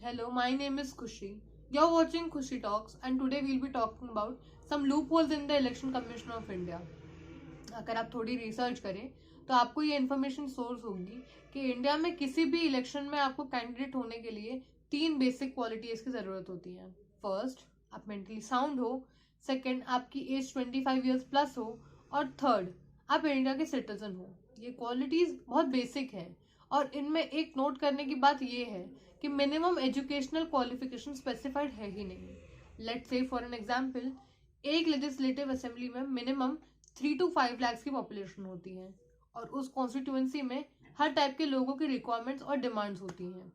Hello, my name is Khushi. You're watching Khushi Talks, and today we'll be talking about some loopholes in the Election Commission of India. अगर आप थोड़ी research करें तो आपको ये information source होगी कि इंडिया में किसी भी इलेक्शन में आपको कैंडिडेट होने के लिए 3 बेसिक क्वालिटीज की जरूरत होती है. फर्स्ट, आप मेंटली साउंड हो. सेकंड, आपकी एज 25 ईयर्स प्लस हो. और थर्ड, आप इंडिया के सिटीजन हो. ये क्वालिटीज बहुत बेसिक है और इनमें एक नोट करने की बात ये है कि मिनिमम एजुकेशनल क्वालिफिकेशन स्पेसिफाइड है ही नहीं. Let's say for an example, एक लेजिस्लेटिव असेंबली में मिनिमम 3 to 5 लाख की पॉपुलेशन होती है और उस कॉन्स्टिट्यूएंसी में हर टाइप के लोगों की रिक्वायरमेंट्स और डिमांड्स होती हैं.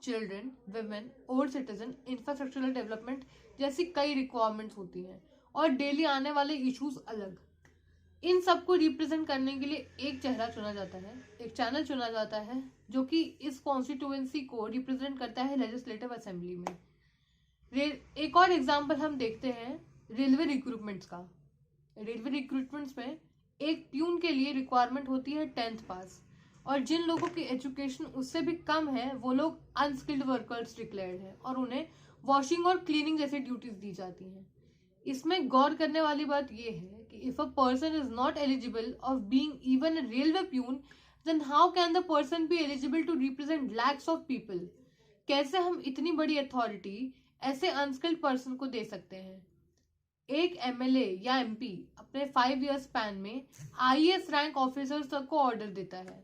Children, women, old citizen, infrastructural development जैसी कई रिक्वायरमेंट्स होती हैं और डेली आने वाले इश्यूज अलग. इन सबको रिप्रेजेंट करने के लिए एक चेहरा चुना जाता है, एक चैनल चुना जाता है जो कि इस कॉन्स्टिट्यूएंसी को रिप्रेजेंट करता है लेजिस्लेटिव असेंबली में. एक और एग्जांपल हम देखते हैं रेलवे रिक्रूटमेंट्स का. रेलवे रिक्रूटमेंट्स में एक प्यून के लिए रिक्वायरमेंट होती है 10th पास और जिन लोगों की एजुकेशन उससे भी कम है वो लोग अनस्किल्ड वर्कर्स डिक्लेयर्ड है और उन्हें वॉशिंग और क्लीनिंग जैसी ड्यूटीज दी जाती हैं. इसमें गौर करने वाली बात यह है कि if a person is not eligible of being even a railway peon, then how can the person be eligible to represent lakhs of people. कैसे हम इतनी बड़ी अथॉरिटी ऐसे अनस्किल्ड पर्सन को दे सकते हैं. एक एमएलए या एमपी अपने 5 ईयर स्पैन में आईएएस रैंक ऑफिसर्स तक को ऑर्डर देता है.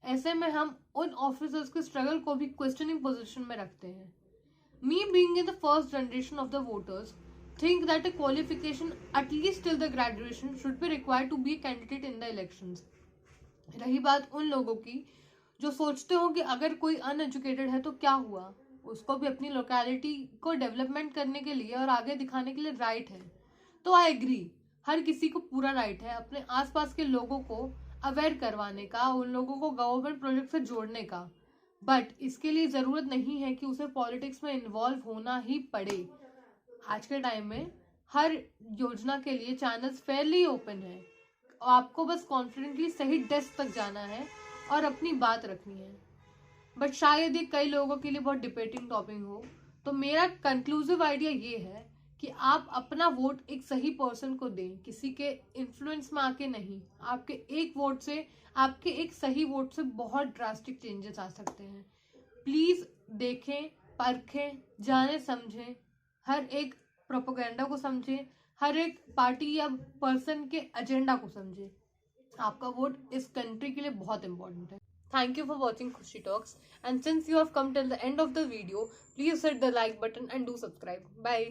ऐसे में हम उन ऑफिसर्स के स्ट्रगल को भी क्वेश्चनिंग पोजीशन में रखते हैं. Me being in the first generation of the voters think that a qualification at least till the graduation should be required to be a candidate in the elections. रही बात उन लोगों की जो सोचते हो कि अगर कोई अनएजुकेटेड है तो क्या हुआ, उसको भी अपनी लोकेलिटी को डेवलपमेंट करने के लिए और आगे दिखाने के लिए राइट है. तो आई एग्री, हर किसी को पूरा राइट है अपने आसपास के लोगों को अवेयर करवाने का, उन लोगों को गवर्नमेंट प्रोजेक्ट से जोड़ने का. बट इसके लिए जरूरत नहीं है कि उसे पॉलिटिक्स में इन्वॉल्व होना ही पड़े. आज के टाइम में हर योजना के लिए चैनल्स फेयरली ओपन है. आपको बस कॉन्फिडेंटली सही डेस्क तक जाना है और अपनी बात रखनी है. बट शायद ये कई लोगों के लिए बहुत डिबेटिंग टॉपिक हो, तो मेरा कंक्लूसिव आइडिया ये है कि आप अपना वोट एक सही पर्सन को दें, किसी के इन्फ्लुएंस में आके नहीं. आपके एक वोट से, आपके एक सही वोट से बहुत ड्रास्टिक चेंजेस आ सकते हैं. प्लीज देखें, परखें, जाने समझें, हर एक प्रोपेगेंडा को समझें, हर एक पार्टी या पर्सन के एजेंडा को समझें. आपका वोट इस कंट्री के लिए बहुत इंपॉर्टेंट है. Thank you for watching Khushi talks and since you have come till the end of the video, please hit the like button and do subscribe. Bye.